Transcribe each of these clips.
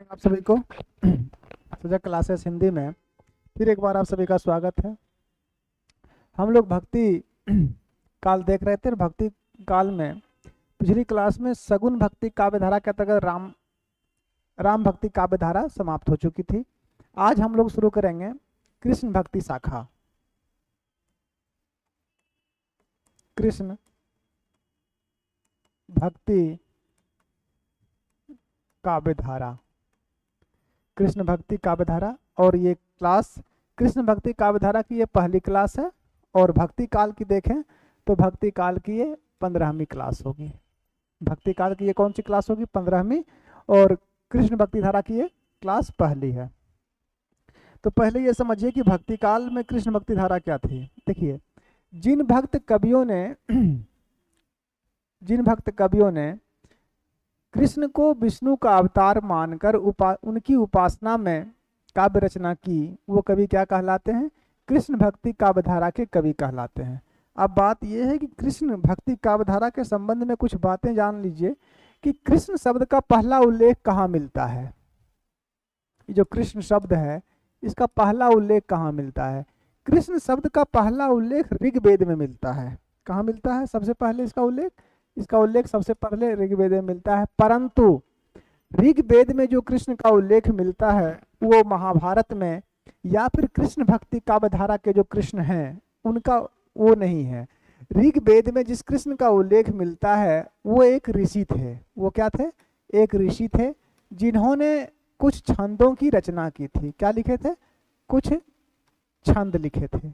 आप सभी को सुजग क्लासेस हिंदी में फिर एक बार आप सभी का स्वागत है। हम लोग भक्ति काल देख रहे थे और भक्ति काल में पिछली क्लास में सगुन भक्ति काव्य धारा के अंतर्गत राम भक्ति काव्य धारा समाप्त हो चुकी थी। आज हम लोग शुरू करेंगे कृष्ण भक्ति शाखा। कृष्ण भक्ति काव्य धारा, कृष्ण भक्ति काव्य धारा। और ये क्लास कृष्ण भक्ति काव्य धारा की ये पहली क्लास है और भक्ति काल की देखें तो भक्ति काल की ये 15वीं क्लास होगी। भक्ति काल की ये कौन सी क्लास होगी? 15वीं। और कृष्ण भक्ति धारा की ये क्लास पहली है। तो पहले ये समझिए कि भक्ति काल में कृष्ण भक्ति धारा क्या थी। देखिए, जिन भक्त कवियों ने कृष्ण को विष्णु का अवतार मानकर उनकी उपासना में काव्य रचना की, वो कवि क्या कहलाते हैं? कृष्ण भक्ति काव्य धारा के कवि कहलाते हैं। अब बात यह है कि कृष्ण भक्ति काव्य धारा के संबंध में कुछ बातें जान लीजिए कि कृष्ण शब्द का पहला उल्लेख कहाँ मिलता है। ये जो कृष्ण शब्द है इसका पहला उल्लेख कहाँ मिलता है? कृष्ण शब्द का पहला उल्लेख ऋग्वेद में मिलता है। कहाँ मिलता है सबसे पहले इसका उल्लेख सबसे पहले ऋग्वेद में मिलता है। परंतु ऋग्वेद में जो कृष्ण का उल्लेख मिलता है वो महाभारत में या फिर कृष्ण भक्ति काव्य धारा के जो कृष्ण हैं उनका वो नहीं है। ऋग्वेद में जिस कृष्ण का उल्लेख मिलता है वो एक ऋषि थे। वो क्या थे? एक ऋषि थे जिन्होंने कुछ छंदों की रचना की थी। क्या लिखे थे? कुछ छंद लिखे थे।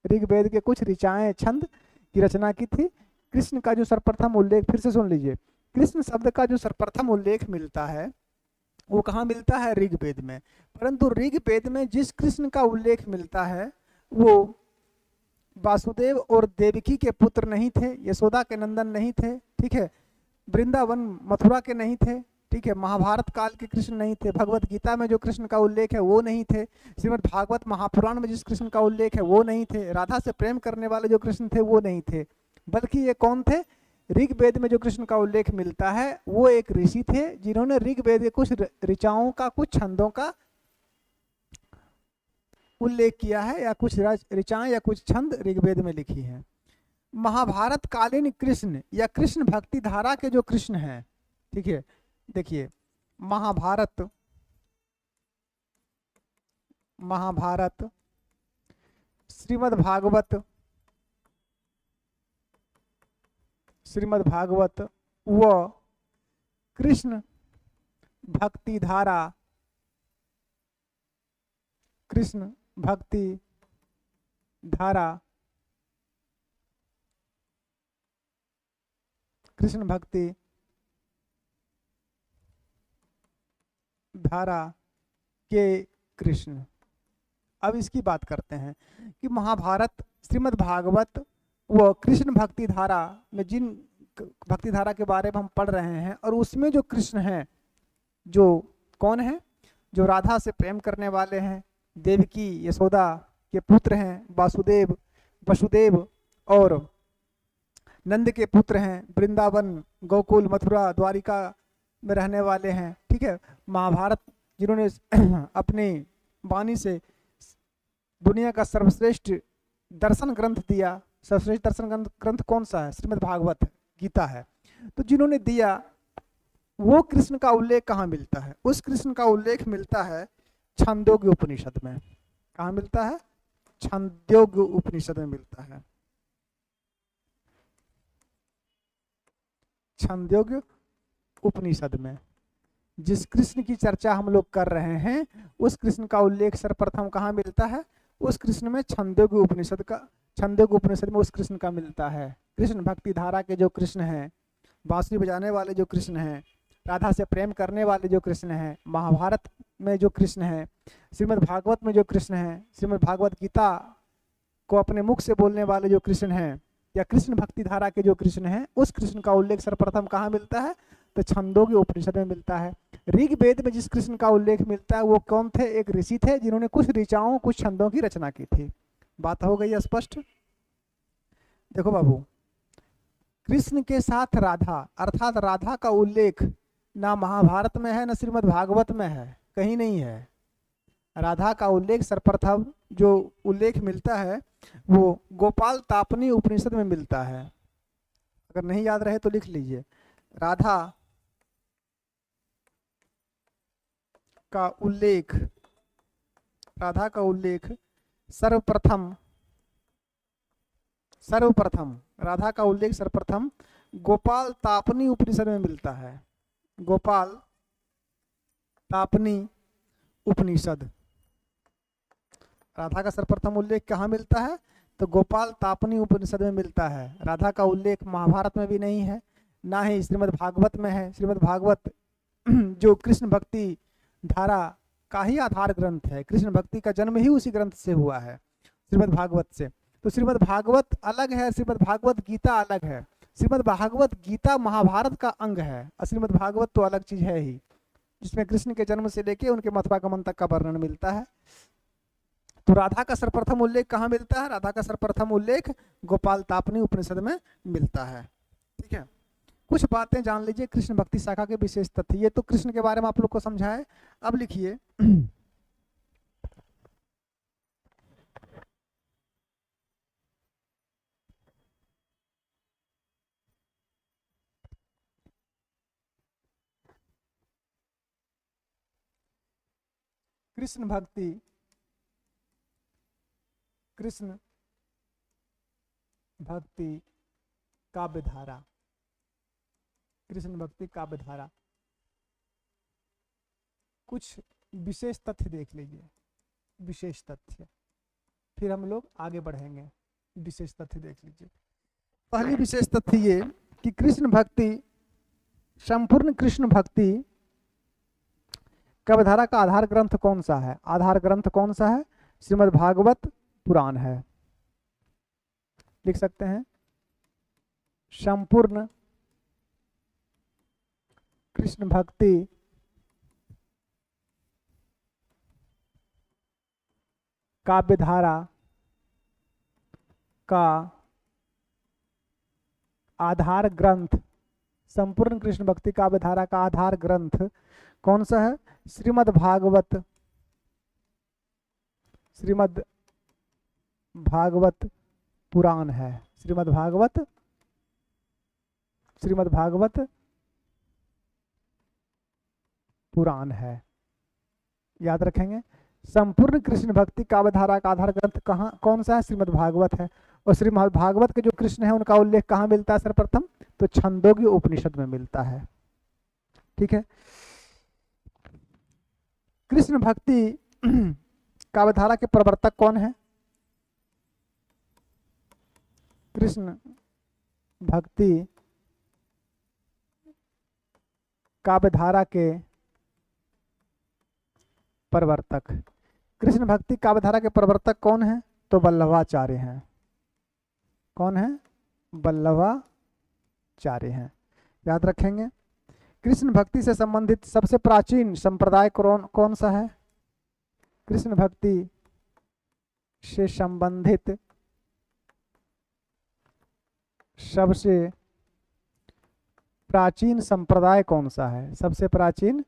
ऋग्वेद के कुछ ऋचाएं छंद की रचना की थी। कृष्ण का जो सर्वप्रथम उल्लेख, फिर से सुन लीजिए, कृष्ण शब्द का जो सर्वप्रथम उल्लेख मिलता है वो कहाँ मिलता है? ऋग्वेद में। परंतु ऋग्वेद में जिस कृष्ण का उल्लेख मिलता है वो वासुदेव और देवकी के पुत्र नहीं थे, यशोदा के नंदन नहीं थे, ठीक है, वृंदावन मथुरा के नहीं थे, ठीक है, महाभारत काल के कृष्ण नहीं थे, भगवत गीता में जो कृष्ण का उल्लेख है वो नहीं थे, श्रीमद् भागवत महापुराण में जिस कृष्ण का उल्लेख है वो नहीं थे, राधा से प्रेम करने वाले जो कृष्ण थे वो नहीं थे, बल्कि ये कौन थे? ऋग्वेद में जो कृष्ण का उल्लेख मिलता है वो एक ऋषि थे जिन्होंने ऋग्वेद के कुछ ऋचाओं का, कुछ छंदों का उल्लेख किया है, या कुछ ऋचाएं या कुछ छंद ऋग्वेद में लिखी हैं। महाभारत कालीन कृष्ण या कृष्ण भक्ति धारा के जो कृष्ण हैं, ठीक है, देखिए, महाभारत श्रीमद् भागवत व कृष्ण भक्ति धारा, कृष्ण भक्ति धारा, कृष्ण भक्ति धारा के कृष्ण। अब इसकी बात करते हैं कि महाभारत, श्रीमद् भागवत व कृष्ण भक्ति धारा में जिन भक्ति धारा के बारे में हम पढ़ रहे हैं और उसमें जो कृष्ण हैं, जो कौन है? जो राधा से प्रेम करने वाले हैं, देवकी यशोदा के पुत्र हैं, वसुदेव और नंद के पुत्र हैं, वृंदावन गोकुल मथुरा द्वारिका में रहने वाले हैं, ठीक है। महाभारत जिन्होंने अपनी वाणी से दुनिया का सर्वश्रेष्ठ दर्शन ग्रंथ दिया, सर्वश्रेष्ठ दर्शन ग्रंथ कौन सा है? श्रीमद् भागवत गीता है। तो जिन्होंने दिया वो कृष्ण का उल्लेख कहाँ मिलता है? उस कृष्ण का उल्लेख मिलता है छांदोग्य उपनिषद में। कहाँ मिलता है? छांदोग्य उपनिषद में मिलता है। छांदोग्य उपनिषद में जिस कृष्ण की चर्चा हम लोग कर रहे हैं उस कृष्ण का उल्लेख सर्वप्रथम कहाँ मिलता है? उस कृष्ण में छांदोग्य उपनिषद में उस कृष्ण का मिलता है। कृष्ण भक्ति धारा के जो कृष्ण हैं, बांसुरी बजाने वाले जो कृष्ण हैं, राधा से प्रेम करने वाले जो कृष्ण हैं, महाभारत में जो कृष्ण हैं, श्रीमद् भागवत में जो कृष्ण हैं, श्रीमद् भागवत गीता को अपने मुख से बोलने वाले जो कृष्ण हैं, या कृष्ण भक्ति धारा के जो कृष्ण हैं, उस कृष्ण का उल्लेख सर्वप्रथम कहाँ मिलता है? तो छंदोग्य उपनिषद में मिलता है। ऋग्वेद में जिस कृष्ण का उल्लेख मिलता है वो कौन थे? एक ऋषि थे जिन्होंने कुछ ऋचाओं, कुछ छंदों की रचना की थी। बात हो गई स्पष्ट? देखो बाबू, कृष्ण के साथ राधा, अर्थात राधा का उल्लेख ना महाभारत में है ना श्रीमद् भागवत में है, कहीं नहीं है। राधा का उल्लेख सर्वप्रथम जो उल्लेख मिलता है वो गोपाल तापनी उपनिषद में मिलता है। अगर नहीं याद रहे तो लिख लीजिए। राधा का उल्लेख, राधा का उल्लेख सर्वप्रथम राधा का उल्लेख सर्वप्रथम गोपाल तापनी उपनिषद में मिलता है। गोपाल तापनी उपनिषद, राधा का सर्वप्रथम उल्लेख कहाँ मिलता है? तो गोपाल तापनी उपनिषद में मिलता है। राधा का उल्लेख महाभारत में भी नहीं है, ना ही श्रीमद् भागवत में है। श्रीमद् भागवत जो कृष्ण भक्ति धारा का ही आधार ग्रंथ है, कृष्ण भक्ति का जन्म ही उसी ग्रंथ से हुआ है, श्रीमद् भागवत से। तो श्रीमद् भागवत अलग है, श्रीमद् भागवत गीता अलग है। श्रीमद् भागवत गीता महाभारत का अंग है और श्रीमद् भागवत तो अलग चीज है ही, जिसमें कृष्ण के जन्म से लेके उनके मथुरागमन तक का वर्णन मिलता है। तो राधा का सर्वप्रथम उल्लेख कहाँ मिलता है? राधा का सर्वप्रथम उल्लेख गोपाल तापनी उपनिषद में मिलता है। ठीक है, कुछ बातें जान लीजिए कृष्ण भक्ति शाखा के विशेष तथ्य। ये तो कृष्ण के बारे में आप लोग को समझाए। अब लिखिए कृष्ण भक्ति, कृष्ण भक्ति काव्य धारा, कृष्ण भक्ति काव्य धारा। कुछ विशेष तथ्य देख लीजिए, विशेष तथ्य, फिर हम लोग आगे बढ़ेंगे। विशेष तथ्य देख लीजिए। पहली विशेष तथ्य ये कि कृष्ण भक्ति, संपूर्ण कृष्ण भक्ति काव्यधारा का आधार ग्रंथ कौन सा है? आधार ग्रंथ कौन सा है? श्रीमद् भागवत पुराण है। लिख सकते हैं संपूर्ण कृष्ण भक्ति काव्यधारा का आधार ग्रंथ, संपूर्ण कृष्ण भक्ति काव्यधारा का आधार ग्रंथ कौन सा है? श्रीमद् भागवत, श्रीमद् भागवत पुराण है। श्रीमद् भागवत, श्रीमद् भागवत पुराण है, याद रखेंगे। संपूर्ण कृष्ण भक्ति काव्यधारा का आधार ग्रंथ कहाँ कौन सा है? श्रीमद् भागवत है। और श्रीमद् भागवत के जो कृष्ण है उनका उल्लेख कहाँ मिलता है सर्वप्रथम? तो छंदोग्य उपनिषद में मिलता है। ठीक है, कृष्ण भक्ति काव्यधारा के प्रवर्तक कौन है? कृष्ण भक्ति काव्यधारा के प्रवर्तक, कृष्ण भक्ति काव्यधारा के प्रवर्तक कौन है? तो वल्लभाचार्य हैं। कौन है? वल्लभाचार्य हैं, याद रखेंगे। कृष्ण भक्ति से संबंधित सबसे प्राचीन संप्रदाय कौन सा है? कृष्ण भक्ति से संबंधित सबसे प्राचीन संप्रदाय कौन सा है? सबसे प्राचीन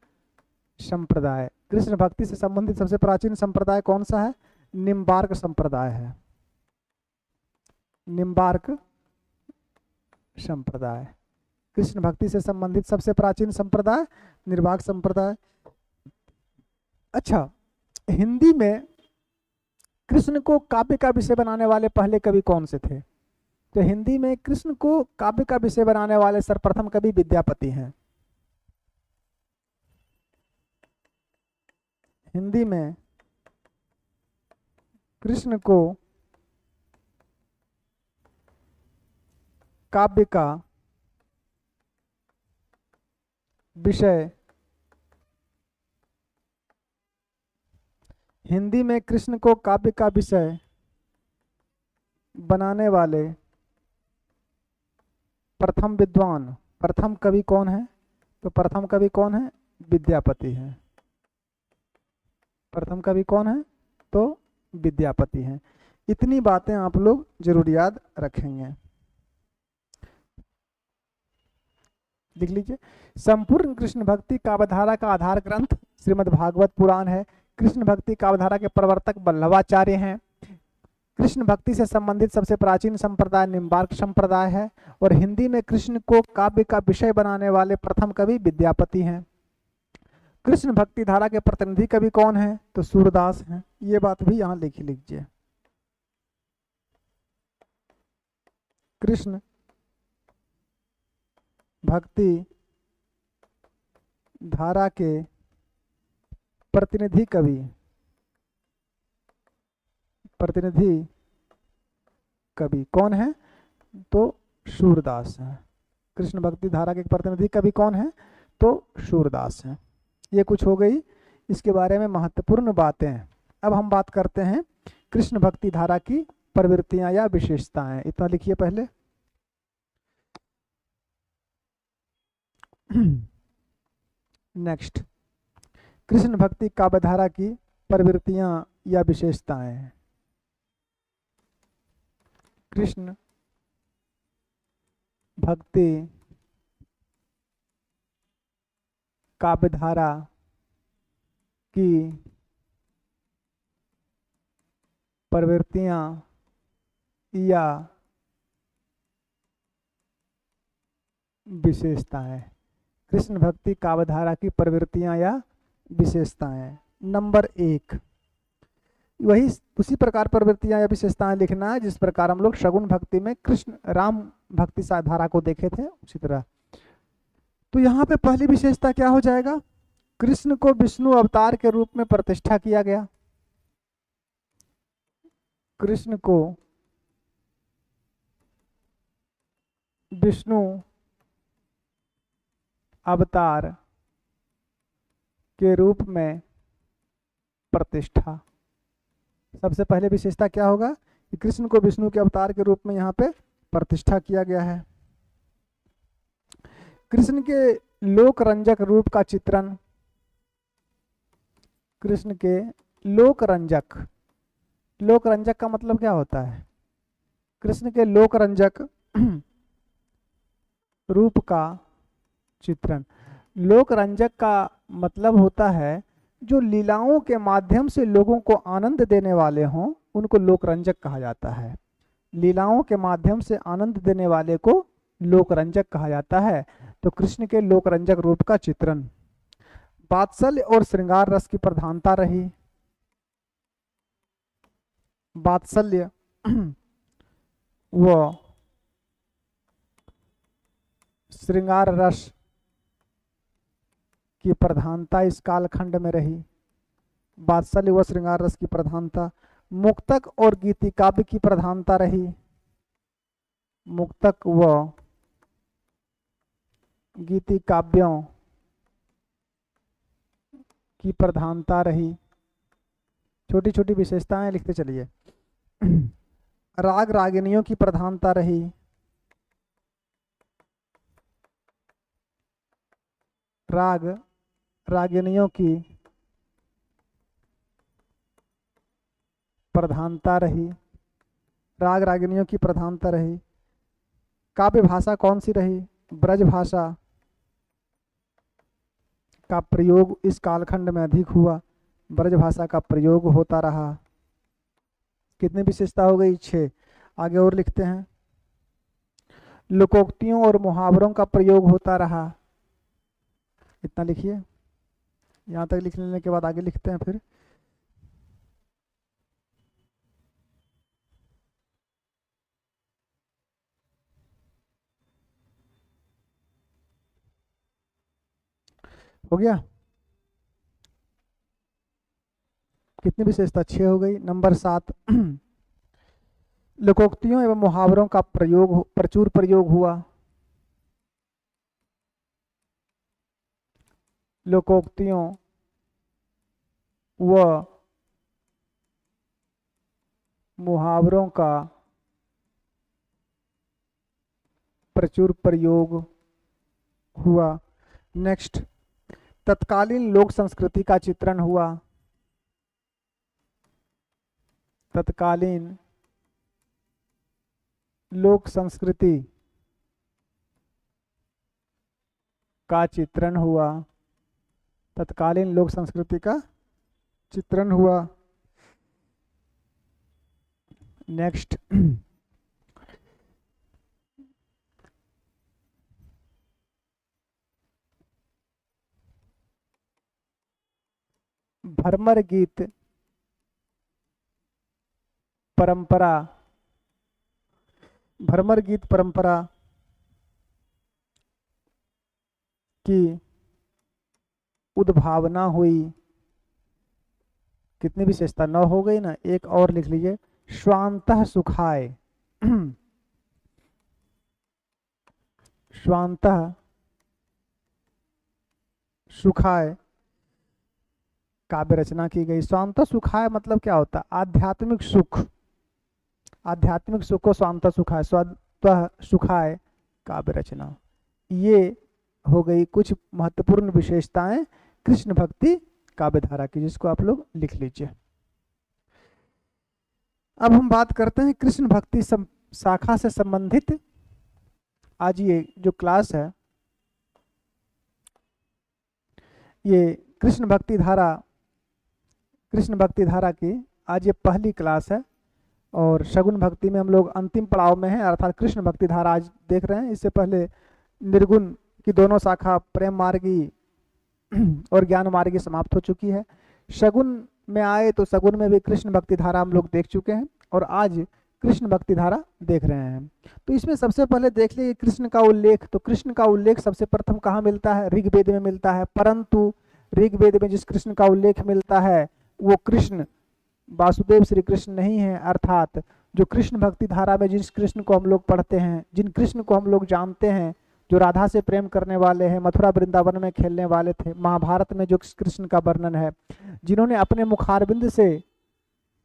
संप्रदाय, कृष्ण भक्ति से संबंधित सबसे प्राचीन संप्रदाय कौन सा है? निम्बार्क संप्रदाय है। निम्बार्क संप्रदाय, कृष्ण भक्ति से संबंधित सबसे प्राचीन संप्रदाय निर्वाक संप्रदाय। अच्छा, हिंदी में कृष्ण को काव्य का विषय बनाने वाले पहले कवि कौन से थे? तो हिंदी में कृष्ण को काव्य का विषय बनाने वाले सर्वप्रथम कवि विद्यापति हैं। हिंदी में कृष्ण को काव्य का विषय, हिंदी में कृष्ण को काव्य का विषय बनाने वाले प्रथम विद्वान, प्रथम कवि कौन है? तो प्रथम कवि कौन है? विद्यापति है। प्रथम कवि कौन है? तो विद्यापति हैं। इतनी बातें आप लोग जरूर याद रखेंगे। लिख लीजिए। संपूर्ण कृष्ण भक्ति काव्यधारा का आधार ग्रंथ श्रीमद् भागवत पुराण है। कृष्ण भक्ति काव्यधारा के प्रवर्तक वल्लभाचार्य हैं। कृष्ण भक्ति से संबंधित सबसे प्राचीन संप्रदाय निम्बार्क संप्रदाय है और हिंदी में कृष्ण को काव्य का विषय बनाने वाले प्रथम कवि विद्यापति हैं। कृष्ण भक्ति धारा के प्रतिनिधि कवि कौन है? तो सूरदास हैं। ये बात भी यहाँ लिख लीजिए। कृष्ण भक्ति धारा के प्रतिनिधि कवि कौन है? तो सूरदास है। कृष्ण भक्ति धारा के प्रतिनिधि कवि कौन है? तो सूरदास है। ये कुछ हो गई इसके बारे में महत्वपूर्ण बातें। अब हम बात करते हैं कृष्ण भक्ति धारा की प्रवृत्तियां या विशेषताएं। इतना लिखिए पहले। नेक्स्ट, कृष्ण भक्ति काव्यधारा की प्रवृत्तियां या विशेषताएं। कृष्ण भक्ति काव्यधारा की प्रवृत्तियां या विशेषताएं। कृष्ण भक्ति काव्यधारा की प्रवृत्तियां या विशेषताएं। नंबर 1, वही उसी प्रकार प्रवृत्तियां या विशेषताएं लिखना है जिस प्रकार हम लोग शगुन भक्ति में कृष्ण राम भक्ति धारा को देखे थे, उसी तरह। तो यहाँ पे पहली विशेषता क्या हो जाएगा? कृष्ण को विष्णु अवतार के रूप में प्रतिष्ठा किया गया। कृष्ण को विष्णु अवतार के रूप में प्रतिष्ठा। सबसे पहले विशेषता क्या होगा कि कृष्ण को विष्णु के अवतार के रूप में यहाँ पे प्रतिष्ठा किया गया है। कृष्ण के लोक रंजक रूप का चित्रण। कृष्ण के लोक रंजक, लोक रंजक का मतलब क्या होता है? कृष्ण के लोक रंजक रूप का चित्रण। लोक रंजक का मतलब होता है जो लीलाओं के माध्यम से लोगों को आनंद देने वाले हों, उनको लोक रंजक कहा जाता है। लीलाओं के माध्यम से आनंद देने वाले को लोक रंजक कहा जाता है। तो कृष्ण के लोक रंजक रूप का चित्रण। वात्सल्य और श्रृंगार रस की प्रधानता रही। वात्सल्य व श्रृंगार रस की प्रधानता इस कालखंड में रही। वात्सल्य व श्रृंगार रस की प्रधानता। मुक्तक और गीति काव्य की प्रधानता रही। मुक्तक व गीति काव्यों की प्रधानता रही। छोटी छोटी विशेषताएं लिखते चलिए। राग रागिनियों की प्रधानता रही। राग रागिनियों की प्रधानता रही। राग रागिनियों की प्रधानता रही। काव्य भाषा कौन सी रही? ब्रज भाषा का प्रयोग इस कालखंड में अधिक हुआ। ब्रज भाषा का प्रयोग होता रहा। कितनी विशेषता हो गई? 6। आगे और लिखते हैं। लोकोक्तियों और मुहावरों का प्रयोग होता रहा। इतना लिखिए। यहाँ तक लिख लेने के बाद आगे लिखते हैं फिर। हो गया? कितनी विशेषता? 6 हो गई। नंबर 7, लोकोक्तियों एवं मुहावरों का प्रचुर प्रयोग हुआ। लोकोक्तियों व मुहावरों का प्रचुर प्रयोग हुआ। नेक्स्ट, तत्कालीन लोक संस्कृति का चित्रण हुआ। तत्कालीन लोक संस्कृति का चित्रण हुआ, तत्कालीन लोक संस्कृति का चित्रण हुआ। नेक्स्ट, भ्रमर गीत परंपरा, भ्रमर गीत परंपरा की उद्भावना हुई। कितनी विशेषता, 9 हो गई ना, एक और लिख लीजिए, स्वांतः सुखाय। स्वांतः सुखाय काव्य रचना की गई। स्वांतः सुखाय मतलब क्या होता है? आध्यात्मिक सुख, आध्यात्मिक सुख को स्वांतः सुखाय, स्वतः सुखाय काव्य रचना। ये हो गई कुछ महत्वपूर्ण विशेषताएं कृष्ण भक्ति काव्य धारा की, जिसको आप लोग लिख लीजिए। अब हम बात करते हैं कृष्ण भक्ति शाखा से संबंधित। आज ये जो क्लास है, ये कृष्ण भक्ति धारा की आज ये पहली क्लास है। और शगुन भक्ति में हम लोग अंतिम पड़ाव में हैं, अर्थात कृष्ण भक्ति धारा आज देख रहे हैं। इससे पहले निर्गुण की दोनों शाखा, प्रेम मार्गी और ज्ञान मार्गी, समाप्त हो चुकी है। शगुन में आए तो शगुन में भी कृष्ण भक्ति धारा हम लोग देख चुके हैं, और आज कृष्ण भक्ति धारा देख रहे हैं। तो इसमें सबसे पहले देख लीजिए कृष्ण का उल्लेख। तो कृष्ण का उल्लेख सबसे प्रथम कहाँ मिलता है? ऋग्वेद में मिलता है। परंतु ऋग्वेद में जिस कृष्ण का उल्लेख मिलता है वो कृष्ण वासुदेव श्री कृष्ण नहीं है। अर्थात जो कृष्ण भक्ति धारा में जिस कृष्ण को हम लोग पढ़ते हैं, जिन कृष्ण को हम लोग जानते हैं, जो राधा से प्रेम करने वाले हैं, मथुरा वृंदावन में खेलने वाले थे, महाभारत में जो कृष्ण का वर्णन है, जिन्होंने अपने मुखारबिंद से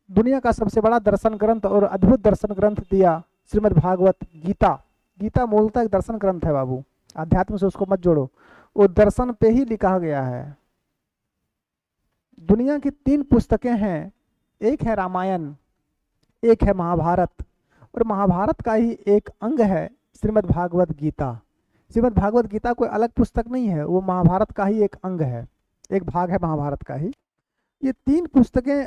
दुनिया का सबसे बड़ा दर्शन ग्रंथ और अद्भुत दर्शन ग्रंथ दिया, श्रीमद् भागवत गीता। गीता मूलतः एक दर्शन ग्रंथ है बाबू, अध्यात्म से उसको मत जोड़ो, वो दर्शन पे ही लिखा गया है। दुनिया की 3 पुस्तकें हैं, एक है रामायण, एक है महाभारत, और महाभारत का ही एक अंग है श्रीमद् भागवत गीता। श्रीमद् भागवत गीता कोई अलग पुस्तक नहीं है, वो महाभारत का ही एक अंग है, एक भाग है महाभारत का ही। ये 3 पुस्तकें,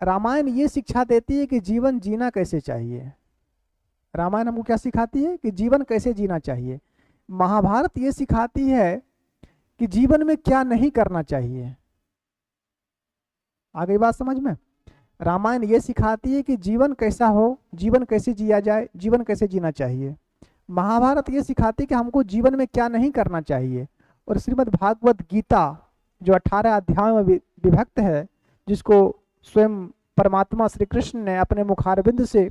रामायण ये शिक्षा देती है कि जीवन जीना कैसे चाहिए। रामायण हमको क्या सिखाती है? कि जीवन कैसे जीना चाहिए। महाभारत ये सिखाती है कि जीवन में क्या नहीं करना चाहिए। आ गई बात समझ में? रामायण ये सिखाती है कि जीवन कैसा हो, जीवन कैसे जिया जाए, जीवन कैसे जीना चाहिए। महाभारत ये सिखाती है कि हमको जीवन में क्या नहीं करना चाहिए। और श्रीमद् भागवत गीता जो 18 अध्यायों में विभक्त है, जिसको स्वयं परमात्मा श्री कृष्ण ने अपने मुखारबिंद से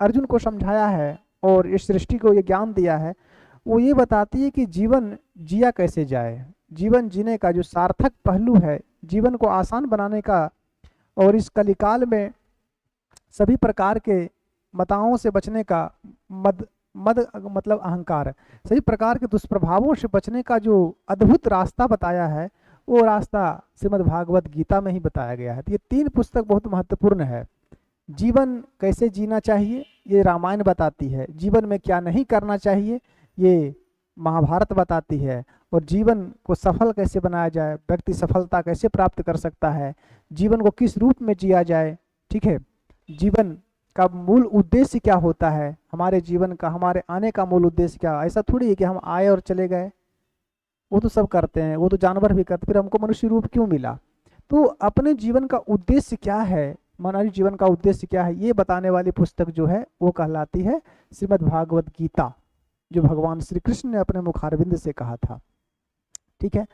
अर्जुन को समझाया है और इस सृष्टि को ये ज्ञान दिया है, वो ये बताती है कि जीवन जिया कैसे जाए। जीवन जीने का जो सार्थक पहलू है, जीवन को आसान बनाने का, और इस कलिकाल में सभी प्रकार के मताओं से बचने का, मद मतलब अहंकार, सभी प्रकार के दुष्प्रभावों से बचने का जो अद्भुत रास्ता बताया है, वो रास्ता श्रीमद् भागवत गीता में ही बताया गया है। तो ये 3 पुस्तक बहुत महत्वपूर्ण है। जीवन कैसे जीना चाहिए ये रामायण बताती है, जीवन में क्या नहीं करना चाहिए ये महाभारत बताती है, और जीवन को सफल कैसे बनाया जाए, व्यक्ति सफलता कैसे प्राप्त कर सकता है, जीवन को किस रूप में जिया जाए, ठीक है, जीवन का मूल उद्देश्य क्या होता है, हमारे जीवन का, हमारे आने का मूल उद्देश्य क्या। ऐसा थोड़ी है कि हम आए और चले गए, वो तो सब करते हैं, वो तो जानवर भी करते, फिर हमको मनुष्य रूप क्यों मिला। तो अपने जीवन का उद्देश्य क्या है, मानव जीवन का उद्देश्य क्या है, ये बताने वाली पुस्तक जो है वो कहलाती है श्रीमद् भागवत गीता, जो भगवान श्री कृष्ण ने अपने मुखारबिंद से कहा था। ठीक है,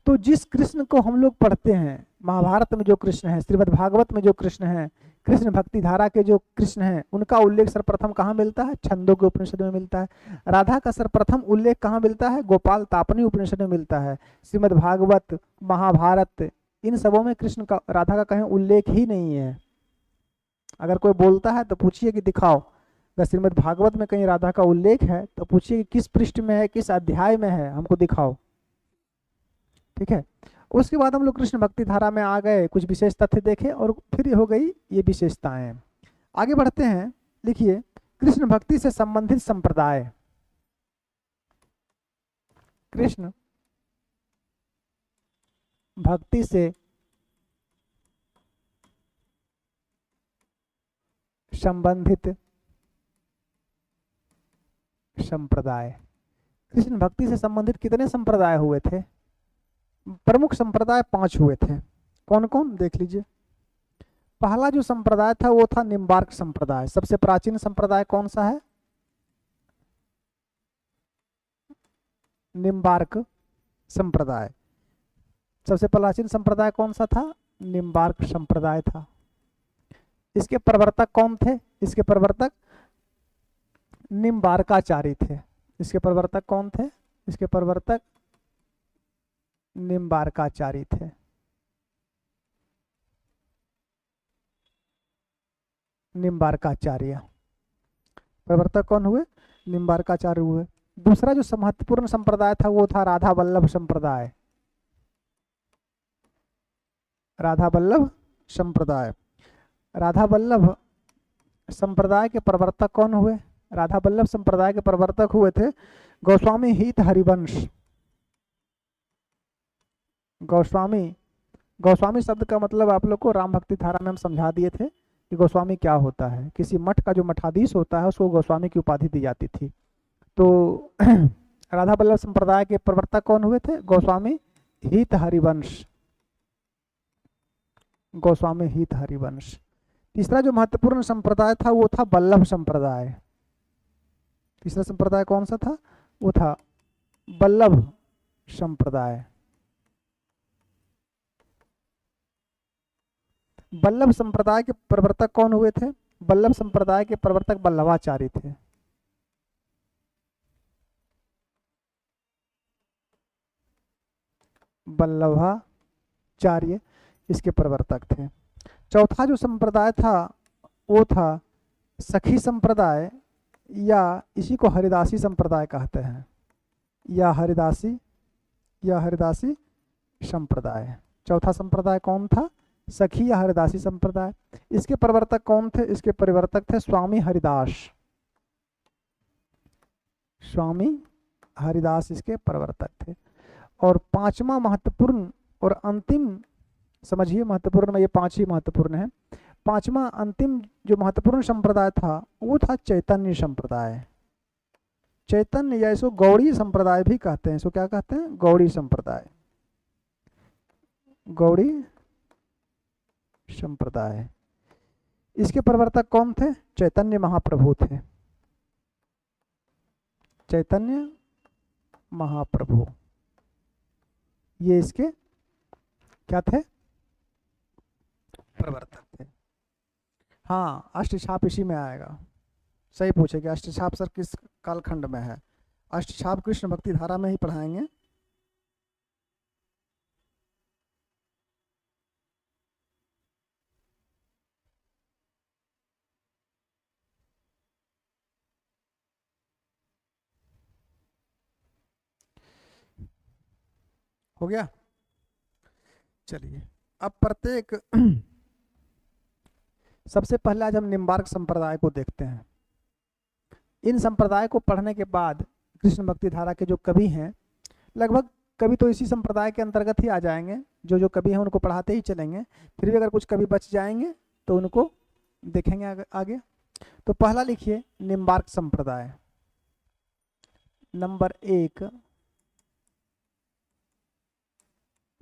तो जिस कृष्ण को हम लोग पढ़ते हैं, महाभारत में जो कृष्ण है, श्रीमद् भागवत में जो कृष्ण है, कृष्ण भक्ति धारा के जो कृष्ण हैं, उनका उल्लेख सर्वप्रथम कहाँ मिलता है? छंदों के उपनिषद में मिलता है। राधा का सर्वप्रथम उल्लेख कहाँ मिलता है? गोपाल तापनी उपनिषद में मिलता है। श्रीमद् भागवत, महाभारत, इन सबों में कृष्ण का, राधा का कहीं उल्लेख ही नहीं है। अगर कोई बोलता है तो पूछिए कि दिखाओ, अगर श्रीमद् भागवत में कहीं राधा का उल्लेख है तो पूछिए कि किस पृष्ठ में है, किस अध्याय में है, हमको दिखाओ। ठीक है, उसके बाद हम लोग कृष्ण भक्ति धारा में आ गए, कुछ विशेष तथ्य देखे और फिर हो गई ये विशेषताएं। आगे बढ़ते हैं, लिखिए कृष्ण भक्ति से संबंधित संप्रदाय। कृष्ण भक्ति से संबंधित संप्रदाय। कृष्ण भक्ति से संबंधित कितने संप्रदाय हुए थे? प्रमुख संप्रदाय 5 हुए थे। कौन कौन देख लीजिए। पहला जो संप्रदाय था वो था निम्बार्क संप्रदाय। सबसे प्राचीन संप्रदाय कौन सा है? निम्बार्क संप्रदाय। सबसे प्राचीन संप्रदाय कौन सा था? निम्बार्क संप्रदाय था। इसके प्रवर्तक कौन थे? इसके प्रवर्तक निम्बार्काचारी थे। इसके प्रवर्तक कौन थे? इसके प्रवर्तक निम्बार्काचारी थे। निम्बार्काचार्य प्रवर्तक कौन हुए? निम्बार्काचार्य हुए। दूसरा जो महत्वपूर्ण संप्रदाय था वो था राधा वल्लभ संप्रदाय। राधा वल्लभ संप्रदाय। राधा वल्लभ संप्रदाय के प्रवर्तक कौन हुए? राधा वल्लभ संप्रदाय के प्रवर्तक हुए थे गोस्वामी हित हरिवंश। गोस्वामी शब्द का मतलब आप लोग को राम भक्ति धारा में हम समझा दिए थे कि गोस्वामी क्या होता है। किसी मठ का जो मठाधीश होता है उसको गोस्वामी की उपाधि दी जाती थी। तो राधा वल्लभ संप्रदाय के प्रवर्तक कौन हुए थे? गोस्वामी हित हरिवंश। गोस्वामी हित हरिवंश। तीसरा जो महत्वपूर्ण संप्रदाय था वो था वल्लभ संप्रदाय। तीसरा संप्रदाय कौन सा था? वो था वल्लभ संप्रदाय। वल्लभ संप्रदाय के प्रवर्तक कौन हुए थे? वल्लभ संप्रदाय के प्रवर्तक वल्लभाचार्य थे। वल्लभाचार्य इसके प्रवर्तक थे। चौथा जो संप्रदाय था वो था सखी संप्रदाय, या इसी को हरिदासी संप्रदाय कहते हैं, या हरिदासी संप्रदाय। चौथा संप्रदाय कौन था? सखी या हरिदासी संप्रदाय। इसके प्रवर्तक कौन थे? इसके प्रवर्तक थे स्वामी हरिदास। स्वामी हरिदास इसके प्रवर्तक थे। और पांचवा महत्वपूर्ण और अंतिम, समझिए महत्वपूर्ण में ये 5 ही महत्वपूर्ण है। पांचवा अंतिम जो महत्वपूर्ण संप्रदाय था वो था चैतन्य संप्रदाय। चैतन्य या इसको गौड़ी संप्रदाय भी कहते हैं। इसको क्या कहते हैं? गौड़ी संप्रदाय। गौड़ी संप्रदाय। इसके प्रवर्तक कौन थे? चैतन्य महाप्रभु थे। चैतन्य महाप्रभु ये इसके क्या थे? प्रवर्तक थे। हाँ, अष्टछाप इसी में आएगा। सही पूछेगा अष्टछाप सर किस कालखंड में है? अष्टछाप कृष्ण भक्ति धारा में ही पढ़ाएंगे। हो गया? चलिए अब प्रत्येक सबसे पहले आज हम निम्बार्क संप्रदाय को देखते हैं। इन संप्रदाय को पढ़ने के बाद कृष्ण भक्ति धारा के जो कवि हैं, लगभग कवि तो इसी संप्रदाय के अंतर्गत ही आ जाएंगे। जो जो कवि हैं उनको पढ़ाते ही चलेंगे। फिर भी अगर कुछ कवि बच जाएंगे तो उनको देखेंगे आगे। तो पहला लिखिए निम्बार्क संप्रदाय। नंबर 1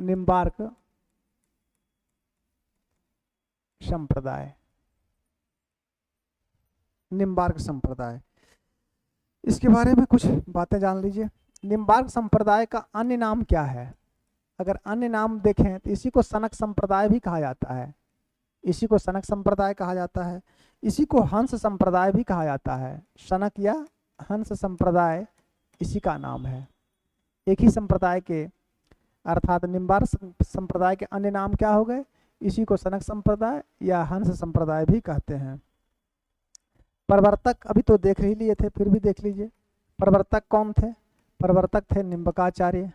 निम्बार्क संप्रदाय। निम्बार्क संप्रदाय, इसके बारे में कुछ बातें जान लीजिए। निम्बार्क संप्रदाय का अन्य नाम क्या है? अगर अन्य नाम देखें तो इसी को सनक संप्रदाय भी कहा जाता है। इसी को सनक संप्रदाय कहा जाता है। इसी को हंस संप्रदाय भी कहा जाता है। सनक या हंस संप्रदाय इसी का नाम है। एक ही संप्रदाय के अर्थात निम्बार्क संप्रदाय के अन्य नाम क्या हो गए? इसी को सनक संप्रदाय या हंस संप्रदाय भी कहते हैं। प्रवर्तक अभी तो देख ही लिए थे, फिर भी देख लीजिए। प्रवर्तक कौन थे? प्रवर्तक थे निम्बकाचार्य।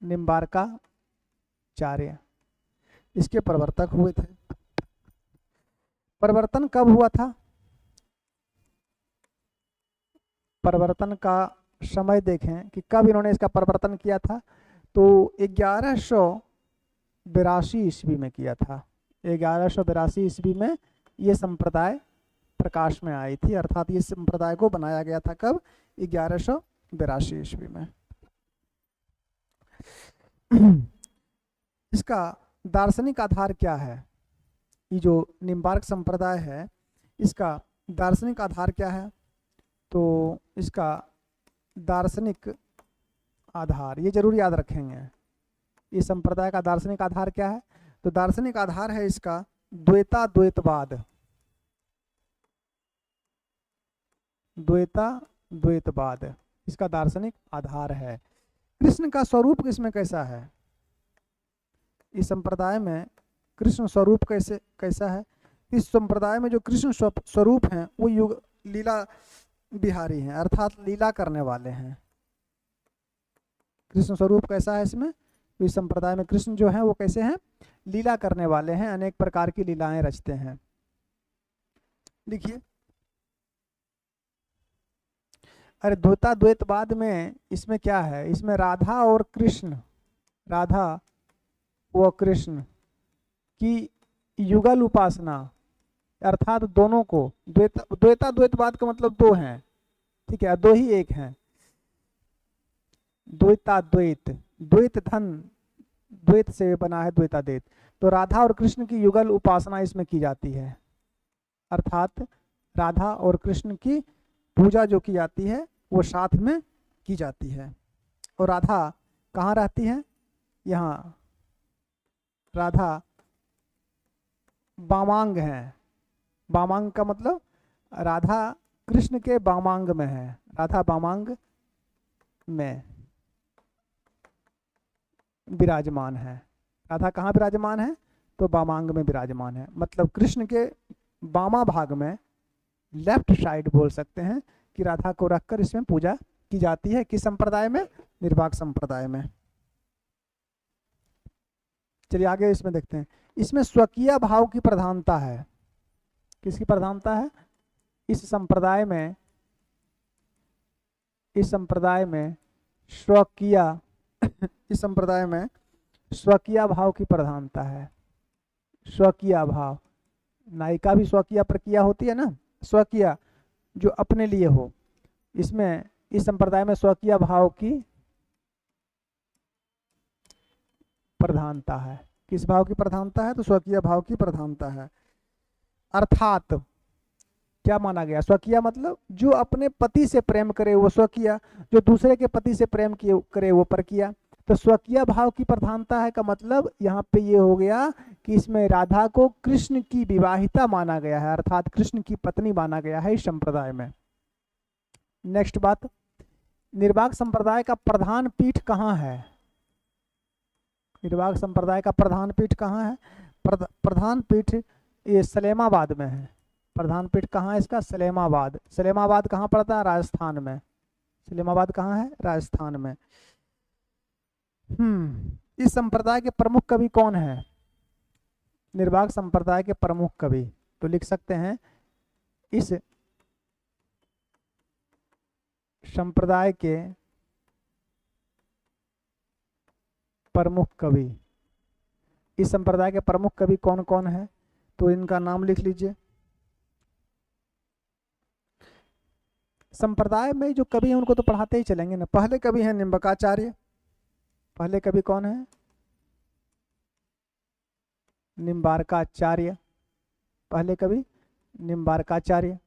निम्बार्काचार्य इसके प्रवर्तक हुए थे। परिवर्तन कब हुआ था? परिवर्तन का समय देखें कि कब इन्होंने इसका प्रवर्तन किया था, तो 1182 ईस्वी में किया था। 1182 ईस्वी में ये संप्रदाय प्रकाश में आई थी, अर्थात ये संप्रदाय को बनाया गया था कब? 1182 ईस्वी में। इसका दार्शनिक आधार क्या है? ये जो निम्बार्क संप्रदाय है इसका दार्शनिक आधार क्या है? तो इसका दार्शनिक आधार ये जरूर याद रखेंगे। इस संप्रदाय का दार्शनिक आधार क्या है? तो दार्शनिक आधार है इसका द्वैताद्वैतवाद। द्वैताद्वैतवाद इसका दार्शनिक आधार है। कृष्ण का स्वरूप किसमें कैसा है? इस संप्रदाय में कृष्ण स्वरूप कैसा है? इस संप्रदाय में जो कृष्ण स्वरूप हैं वो युग लीला बिहारी हैं, अर्थात लीला करने वाले हैं। कृष्ण स्वरूप कैसा है इसमें? तो इस संप्रदाय में कृष्ण जो हैं वो कैसे हैं? लीला करने वाले हैं, अनेक प्रकार की लीलाएं रचते हैं। लिखिए, अरे द्वैताद्वैतवाद में इसमें क्या है? इसमें राधा और कृष्ण, राधा व कृष्ण की युगल उपासना, अर्थात दोनों को द्वैताद्वैतवाद का मतलब दो हैं, ठीक है, दो ही एक हैं। द्वैताद्वैत, द्वैत धन, द्वैत से बना है द्वैताद्वैत। तो राधा और कृष्ण की युगल उपासना इसमें की जाती है, अर्थात राधा और कृष्ण की पूजा जो की जाती है वो साथ में की जाती है। और राधा कहाँ रहती है? यहाँ राधा वामांग है। वामांग का मतलब राधा कृष्ण के वामांग में है, राधा वामांग में विराजमान है। राधा कहाँ विराजमान है? तो वामांग में विराजमान है, मतलब कृष्ण के वामा भाग में, लेफ्ट साइड बोल सकते हैं, कि राधा को रखकर इसमें पूजा की जाती है। किस संप्रदाय में? निर्वाक संप्रदाय में। चलिए आगे इसमें देखते हैं। इसमें स्वकीय भाव की प्रधानता है। किसकी प्रधानता है? इस संप्रदाय में, इस संप्रदाय में स्वकीय इस संप्रदाय में स्वकीय भाव की प्रधानता है। स्वकीय भाव, नायिका भी स्वकीय प्रक्रिया होती है ना, स्वकीय जो अपने लिए हो। इसमें इस संप्रदाय में स्वकीय भाव की प्रधानता है। किस भाव की प्रधानता है? तो स्वकीय भाव की प्रधानता है। अर्थात क्या माना गया? स्वकीय मतलब जो अपने पति से प्रेम करे वो स्वकीय, जो दूसरे के पति से प्रेम करे वो परकीय। तो स्वकीय भाव की प्रधानता है का मतलब यहाँ पे ये हो गया कि इसमें राधा को कृष्ण की विवाहिता माना गया है, अर्थात कृष्ण की पत्नी माना गया है इस संप्रदाय में। नेक्स्ट बात, निर्वाक संप्रदाय का प्रधान पीठ कहाँ है? निर्वाक संप्रदाय का प्रधान पीठ कहाँ है? प्रधान पीठ ये सलेमाबाद में है। प्रधान पीठ कहाँ है इसका? सलेमाबाद। सलेमाबाद कहाँ पड़ता है? राजस्थान में। सलेमाबाद कहाँ है? राजस्थान में। इस संप्रदाय के प्रमुख कवि कौन है? निर्वाक संप्रदाय के प्रमुख कवि तो लिख सकते हैं, इस संप्रदाय के प्रमुख कवि, इस संप्रदाय के प्रमुख कवि कौन कौन है? तो इनका नाम लिख लीजिए। संप्रदाय में जो कवि हैं उनको तो पढ़ाते ही चलेंगे ना। पहले कवि हैं निम्बकाचार्य। पहले कवि कौन है? निम्बार्काचार्य। पहले कवि निम्बार्काचार्य।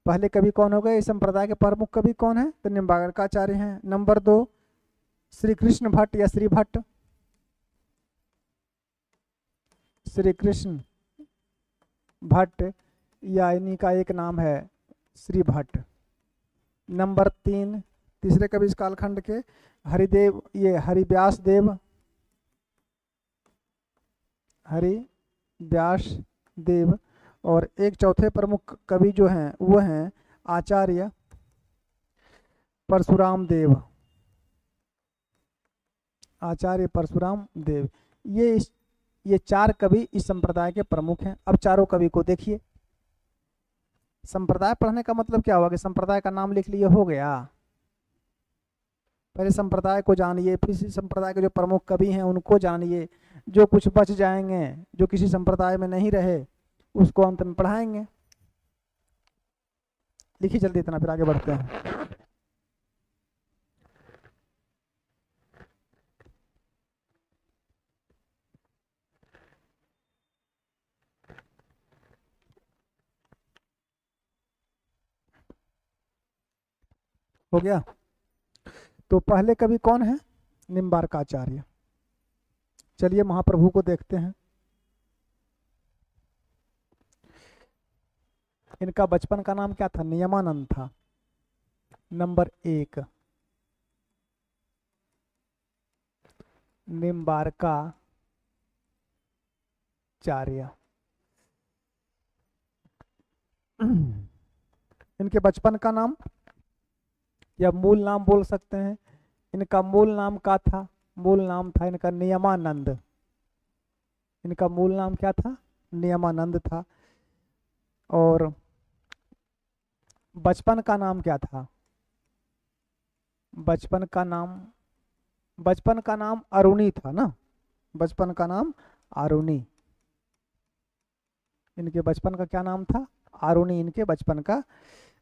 पहले कवि कौन हो गए? इस संप्रदाय के प्रमुख कवि कौन है? तो निम्बार्काचार्य हैं। नंबर 2 श्री कृष्ण भट्ट या श्री भट्ट। श्री कृष्ण भट्ट या इन्हीं का एक नाम है श्री भट्ट। नंबर 3 तीसरे कवि इस कालखंड के हरिदेव, ये हरिव्यास देव, हरिव्यास देव। और एक चौथे प्रमुख कवि जो हैं वो हैं आचार्य परशुराम देव। आचार्य परशुराम देव, ये 4 कवि इस संप्रदाय के प्रमुख हैं। अब चारों कवि को देखिए। संप्रदाय पढ़ने का मतलब क्या हुआ कि संप्रदाय का नाम लिख लिए हो गया? पहले संप्रदाय को जानिए, फिर संप्रदाय के जो प्रमुख कवि हैं उनको जानिए, जो कुछ बच जाएंगे, जो किसी संप्रदाय में नहीं रहे, उसको अंत में पढ़ाएंगे। लिखिए जल्दी, इतना फिर आगे बढ़ते हैं। हो गया? तो पहले कवि कौन है? निम्बार्काचार्य। चलिए महाप्रभु को देखते हैं। इनका बचपन का नाम क्या था? नियमानंद था। नंबर 1, निम्बार्काचार्य। इनके बचपन का नाम या मूल नाम बोल सकते हैं। इनका मूल नाम क्या था? मूल नाम था इनका नियमानंद। इनका मूल नाम क्या था? नियमानंद था। और बचपन का नाम क्या था? बचपन का नाम अरुणी था ना। बचपन का नाम अरुणी। इनके बचपन का क्या नाम था? अरुणी इनके बचपन का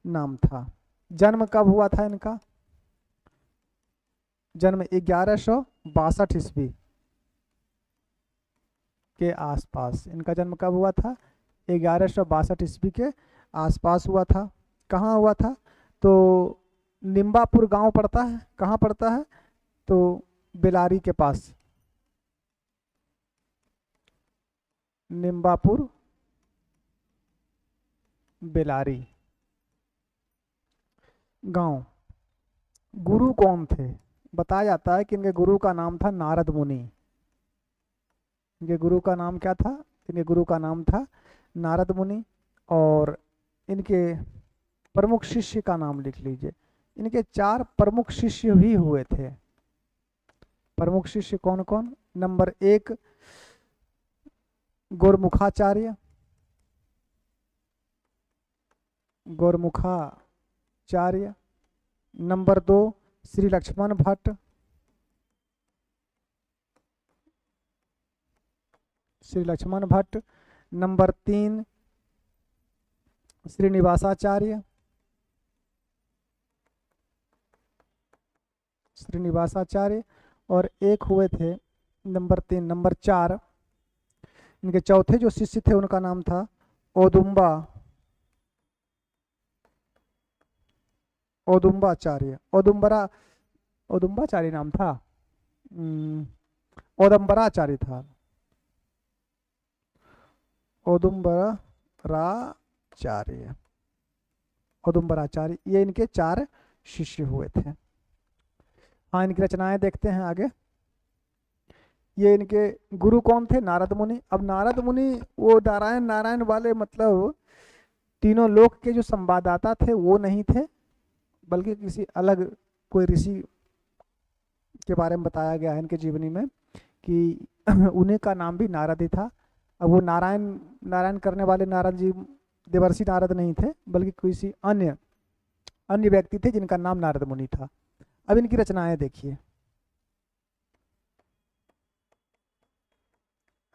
नाम था। जन्म कब हुआ था इनका? जन्म 1162 ईस्वी के आसपास। इनका जन्म कब हुआ था? 1162 ईस्वी के आसपास हुआ था। कहाँ हुआ था? तो निम्बापुर गांव पड़ता है। कहाँ पड़ता है? तो बेलारी के पास। निम्बापुर बेलारी गांव। गुरु कौन थे? बताया जाता है कि इनके गुरु का नाम था नारद मुनि। इनके गुरु का नाम क्या था? इनके गुरु का नाम था नारद मुनि। और इनके प्रमुख शिष्य का नाम लिख लीजिए। इनके 4 प्रमुख शिष्य भी हुए थे। प्रमुख शिष्य कौन कौन? Number 1 Gaurmukhacharya. Gaurmukhacharya. Number 2 Shri Lakshman Bhatt. Shri Lakshman Bhatt. Number 3 Srinivasacharya. Srinivasacharya. और एक हुए थे नंबर 3। नंबर 4 इनके चौथे जो शिष्य थे उनका नाम था ओदुम्बा। ओदुम्बाचार्य। ओदुम्बाचार्य नाम था। ओदम्बराचार्य था। ओदुम्बराचार्य। ओदुम्बराचार्य। ये इनके 4 शिष्य हुए थे। हाँ, इनकी रचनाएं देखते हैं आगे। ये इनके गुरु कौन थे? नारद मुनि। अब नारद मुनि वो नारायण नारायण वाले, मतलब तीनों लोक के जो संवाददाता थे वो नहीं थे, बल्कि किसी अलग कोई ऋषि के बारे में बताया गया है इनके जीवनी में कि उन्हीं का नाम भी नारद ही था। अब वो नारायण नारायण करने वाले नारद जी देवर्षि नारद नहीं थे, बल्कि किसी अन्य व्यक्ति थे जिनका नाम नारद मुनि था। अब इनकी रचनाएं देखिए।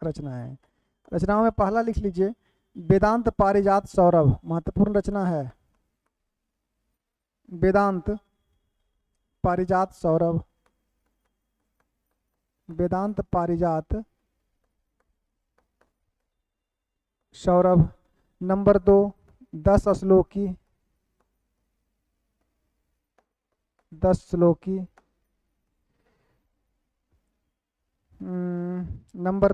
रचनाओं में पहला लिख लीजिए वेदांत पारिजात सौरभ। महत्वपूर्ण रचना है वेदांत पारिजात सौरभ। वेदांत पारिजात सौरभ। नंबर 2 10 श्लोकी। 10 श्लोकी। नंबर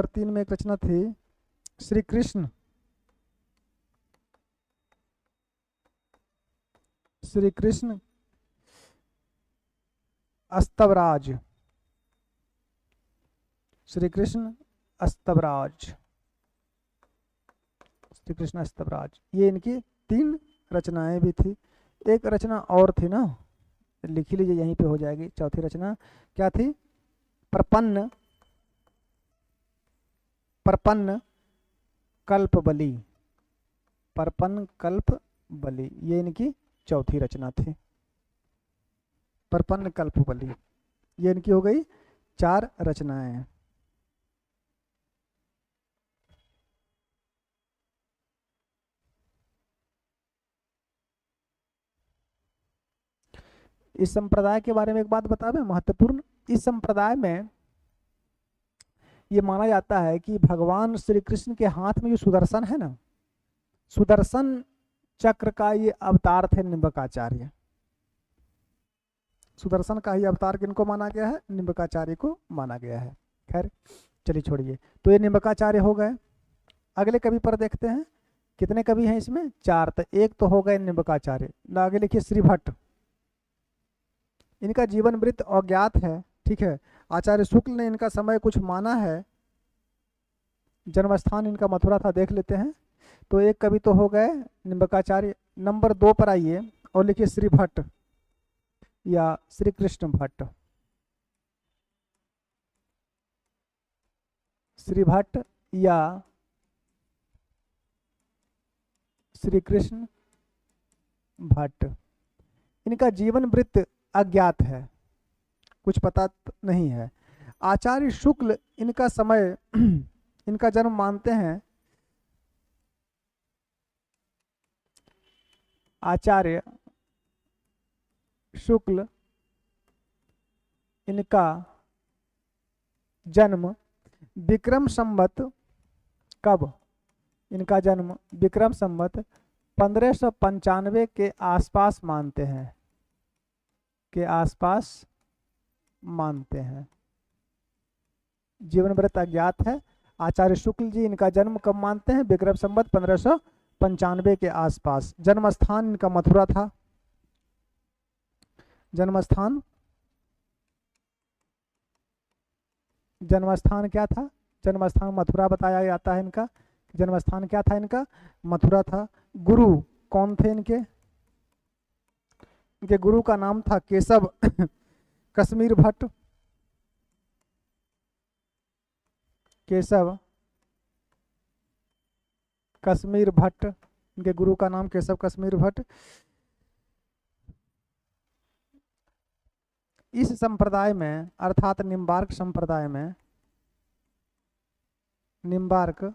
3 में एक रचना थी श्री कृष्ण अस्तवराज। श्री कृष्ण अस्तवराज। ये इनकी 3 रचनाएं भी थी। एक रचना और थी ना, लिख लीजिए, यहीं पे हो जाएगी। चौथी रचना क्या थी? प्रपन्न कल्पबली। परपन कल्प बलि, ये इनकी चौथी रचना थी। परपन कल्प बलि, ये इनकी हो गई 4 रचनाएं। इस संप्रदाय के बारे में एक बात बता दें महत्वपूर्ण। इस संप्रदाय में ये माना जाता है कि भगवान श्री कृष्ण के हाथ में जो सुदर्शन है ना, सुदर्शन चक्र का ये अवतार थे निम्बकाचार्य। सुदर्शन का ही अवतार किनको माना गया है? निम्बकाचार्य को माना गया है। खैर चलिए छोड़िए, तो ये निम्बकाचार्य हो गए। अगले कवि पर देखते हैं, कितने कवि हैं इसमें? 4। तो एक तो हो गए निम्बकाचार्य। आगे लिखिए श्री भट्ट, इनका जीवन वृत्त अज्ञात है, ठीक है। आचार्य शुक्ल ने इनका समय कुछ माना है, जन्म स्थान इनका मथुरा था, देख लेते हैं। तो एक कवि तो हो गए निम्बकाचार्य। नंबर 2 पर आइए और लिखिए श्री भट्ट या श्री कृष्ण भट्ट। श्री भट्ट या श्री कृष्ण भट्ट, इनका जीवन वृत्त अज्ञात है, कुछ पता नहीं है। आचार्य शुक्ल इनका समय इनका जन्म मानते हैं। आचार्य शुक्ल इनका जन्म विक्रम संवत, कब? इनका जन्म विक्रम संवत 1595 के आसपास मानते हैं, के आसपास मानते हैं। जीवन वृत्त अज्ञात है। आचार्य शुक्ल जी इनका जन्म कब मानते हैं? विक्रम संवत 1595 के आसपास। जन्म स्थान इनका मथुरा था। जन्म स्थान क्या था? जन्म स्थान मथुरा बताया जाता है इनका। जन्म स्थान क्या था इनका? मथुरा था। गुरु कौन थे इनके? इनके गुरु का नाम था केशव कश्मीर भट्ट। केशव कश्मीर भट्ट, इनके गुरु का नाम केशव कश्मीर भट्ट। इस संप्रदाय में अर्थात निम्बार्क संप्रदाय में, निम्बार्क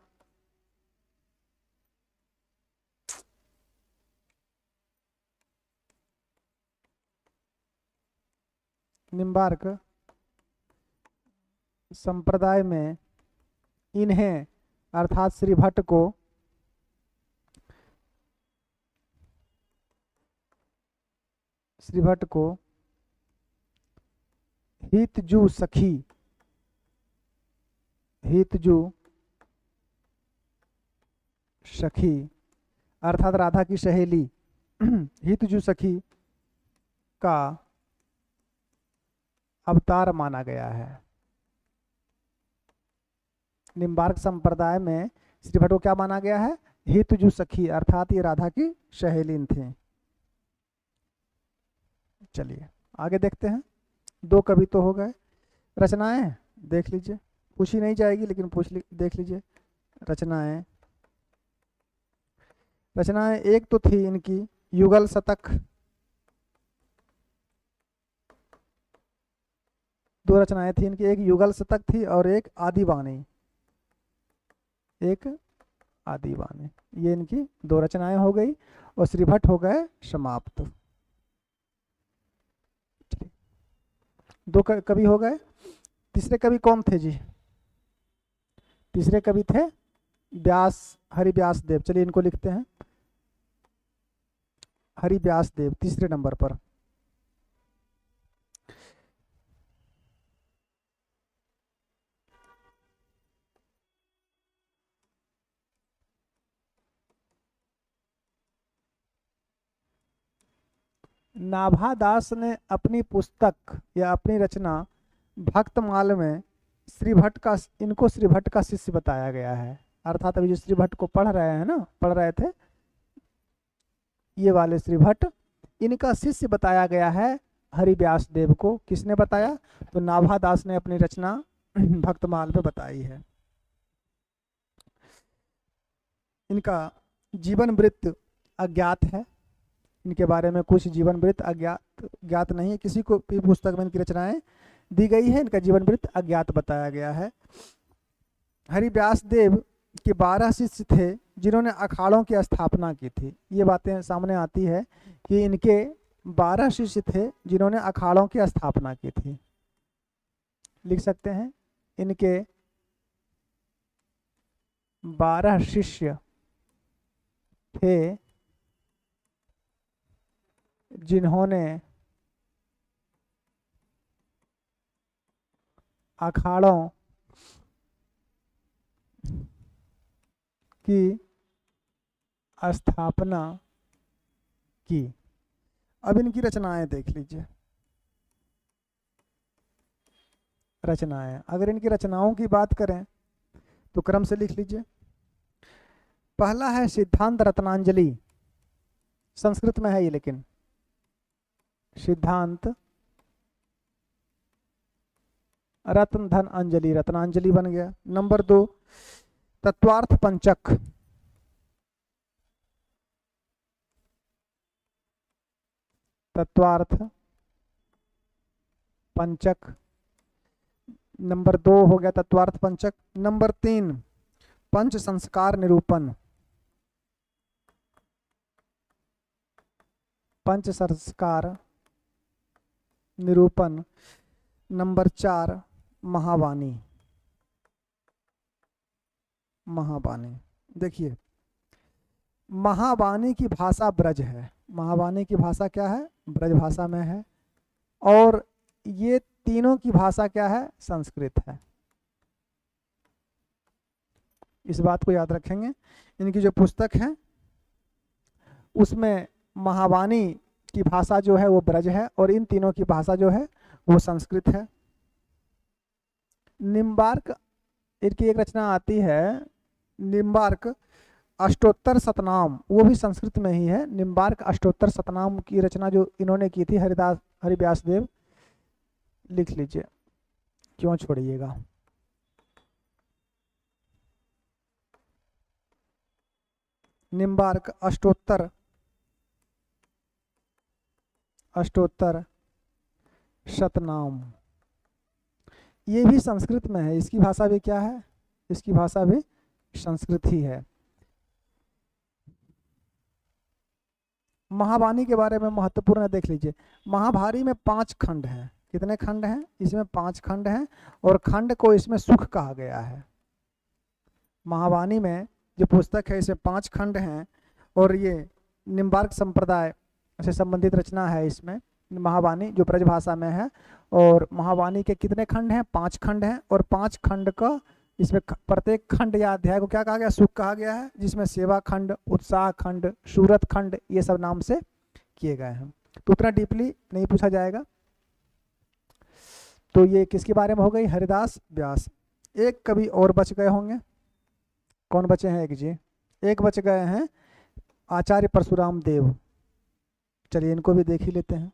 संप्रदाय में इन्हें अर्थात श्री भट्ट को हितजू सखी, हितजू सखी अर्थात राधा की सहेली हितजू सखी का अवतार माना गया है। निम्बार्क संप्रदाय में श्री भट्ट को क्या माना गया है? हितजू सखी अर्थात ये राधा की सहेलीन थे। चलिए आगे देखते हैं। 2 कवि तो हो गए। रचनाएं देख लीजिए, पूछी नहीं जाएगी लेकिन देख लीजिए रचनाएं। रचनाएं एक तो थी इनकी युगल शतक, 2 रचनाएं थी इनकी, एक युगल शतक थी और एक आदिवाणी, एक आदिवाणी। ये इनकी 2 रचनाएं हो गई और श्री भट्ट हो गए समाप्त। 2 कवि हो गए। तीसरे कवि कौन थे जी? तीसरे कवि थे व्यास, हरि व्यास देव। चलिए इनको लिखते हैं, हरि व्यास देव तीसरे नंबर पर। नाभादास ने अपनी पुस्तक या अपनी रचना भक्तमाल में श्री भट्ट का, इनको श्री भट्ट का शिष्य बताया गया है। अर्थात अभी जो श्री भट्ट को पढ़ रहे हैं ना, पढ़ रहे थे ये वाले श्री भट्ट, इनका शिष्य बताया गया है हरि व्यास देव को। किसने बताया? तो नाभादास ने अपनी रचना भक्तमाल में बताई है। इनका जीवन वृत्त अज्ञात है, इनके बारे में कुछ जीवन वृत्त ज्ञात नहीं है, किसी को भी पुस्तक में इनकी रचनाएं दी गई है, इनका जीवन वृत्त अज्ञात बताया गया है। हरिव्यास देव के 12 शिष्य थे जिन्होंने अखाड़ों की स्थापना की थी। ये बातें सामने आती है कि इनके 12 शिष्य थे जिन्होंने अखाड़ों की स्थापना की थी। लिख सकते हैं, इनके 12 शिष्य थे जिन्होंने अखाड़ों की स्थापना की। अब इनकी रचनाएं देख लीजिए। रचनाएं, अगर इनकी रचनाओं की बात करें तो क्रम से लिख लीजिए। पहला है सिद्धांत रत्नांजलि, संस्कृत में है ये, लेकिन सिद्धांत रत्न धन अंजलि, रत्नांजलि बन गया। नंबर 2 तत्वार्थ पंचक, तत्वार्थ पंचक, नंबर 2 हो गया तत्वार्थ पंचक। नंबर 3 पंच संस्कार निरूपण, पंच संस्कार निरूपण। नंबर 4 महावाणी, महावाणी। देखिए, महावाणी की भाषा ब्रज है, महावाणी की भाषा क्या है, ब्रज भाषा में है। और ये तीनों की भाषा क्या है, संस्कृत है। इस बात को याद रखेंगे। इनकी जो पुस्तक है उसमें महावाणी की भाषा जो है वो ब्रज है और इन तीनों की भाषा जो है वो संस्कृत है। निम्बार्क, इनकी एक रचना आती है निम्बार्क अष्टोत्तर शतनाम, वो भी संस्कृत में ही है। निम्बार्क अष्टोत्तर शतनाम की रचना जो इन्होंने की थी हरिव्यास देव, लिख लीजिए, क्यों छोड़िएगा। निम्बार्क अष्टोत्तर शतनाम, ये भी संस्कृत में है। इसकी भाषा भी क्या है, इसकी भाषा भी संस्कृत ही है। महावाणी के बारे में महत्वपूर्ण है, देख लीजिए। महाभारी में 5 खंड हैं। कितने खंड हैं, इसमें 5 खंड हैं और खंड को इसमें सुख कहा गया है। महावाणी में जो पुस्तक है इसमें 5 खंड हैं और ये निम्बार्क संप्रदाय से संबंधित रचना है। इसमें महावाणी जो ब्रज भाषा में है, और महावाणी के कितने खंड हैं, 5 खंड हैं। और 5 खंड का इसमें प्रत्येक खंड या अध्याय को क्या कहा गया, सुख कहा गया है, जिसमें सेवा खंड, उत्साह खंड, सूरत खंड, ये सब नाम से किए गए हैं। तो उतना डीपली नहीं पूछा जाएगा। तो ये किसके बारे में हो गई, हरिदास व्यास। एक कवि और बच गए होंगे, कौन बचे हैं, एक जी, एक बच गए हैं आचार्य परशुराम देव। चलिए इनको भी देख ही लेते हैं।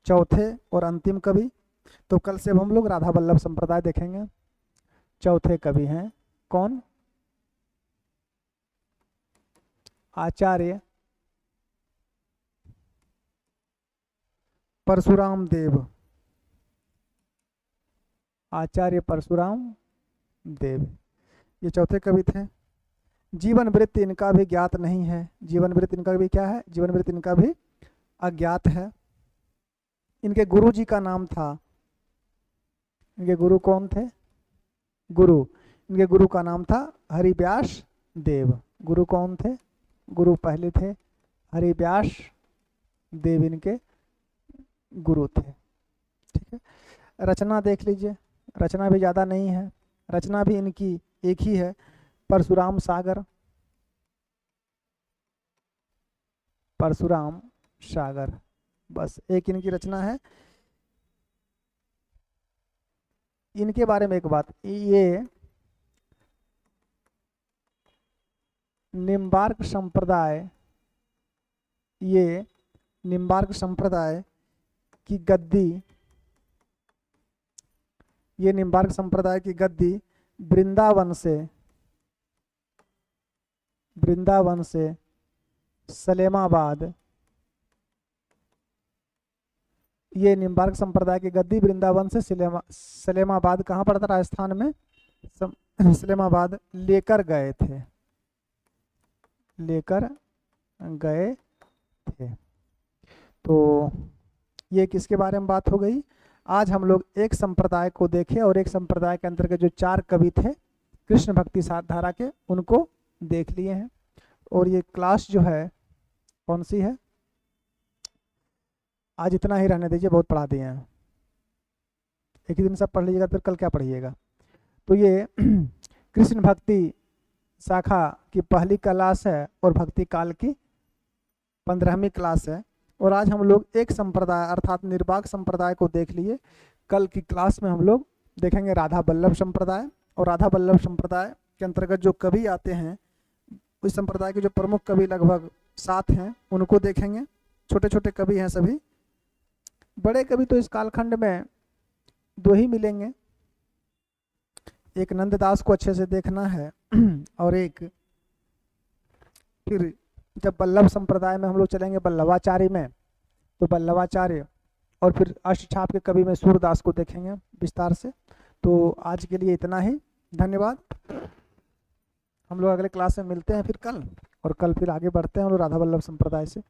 चौथे और अंतिम कवि, तो कल से हम लोग राधा वल्लभ संप्रदाय देखेंगे। चौथे कवि हैं कौन, आचार्य परशुराम देव, आचार्य परशुराम देव, ये चौथे कवि थे। जीवन वृत्त इनका भी ज्ञात नहीं है, जीवन वृत्त इनका भी क्या है, जीवन वृत्त इनका भी अज्ञात है। इनके गुरु जी का नाम था, इनके गुरु कौन थे, इनके गुरु का नाम था हरिव्यास देव। गुरु कौन थे, गुरु पहले थे हरिव्यास देव, इनके गुरु थे। ठीक है, रचना देख लीजिए, रचना भी ज़्यादा नहीं है, रचना भी इनकी एक ही है, परशुराम सागर, परशुराम सागर, बस एक इनकी रचना है। इनके बारे में एक बात, ये निम्बार्क संप्रदाय, ये निम्बार्क संप्रदाय की गद्दी, ये निम्बार्क संप्रदाय की गद्दी वृंदावन से वृंदावन से सलेमाबाद, ये निम्बार्क संप्रदाय के गद्दी वृंदावन से सलेमाबाद कहाँ पड़ता, राजस्थान में, सलेमाबाद लेकर गए थे, लेकर गए थे। तो ये किसके बारे में बात हो गई। आज हम लोग एक संप्रदाय को देखे और एक संप्रदाय के अंतर्गत जो 4 कवि थे कृष्ण भक्ति सात धारा के, उनको देख लिए हैं। और ये क्लास जो है कौन सी है, आज इतना ही रहने दीजिए, बहुत पढ़ा दिए हैं, एक ही दिन सब पढ़ लीजिएगा, फिर कल क्या पढ़िएगा। तो ये कृष्ण भक्ति शाखा की पहली क्लास है और भक्ति काल की 15वीं क्लास है। और आज हम लोग एक संप्रदाय अर्थात निर्वाक संप्रदाय को देख लिए। कल की क्लास में हम लोग देखेंगे राधा वल्लभ संप्रदाय, और राधा वल्लभ संप्रदाय के अंतर्गत जो कवि आते हैं, उस संप्रदाय के जो प्रमुख कवि लगभग 7 हैं, उनको देखेंगे। छोटे छोटे कवि हैं सभी, बड़े कवि तो इस कालखंड में 2 ही मिलेंगे, एक नंददास को अच्छे से देखना है और एक फिर जब वल्लभ संप्रदाय में हम लोग चलेंगे वल्लभाचार्य में, तो वल्लभाचार्य और फिर अष्टछाप के कवि में सूरदास को देखेंगे विस्तार से। तो आज के लिए इतना ही, धन्यवाद। हम लोग अगले क्लास में मिलते हैं फिर कल, और कल फिर आगे बढ़ते हैं हम लोग राधा वल्लभ संप्रदाय से।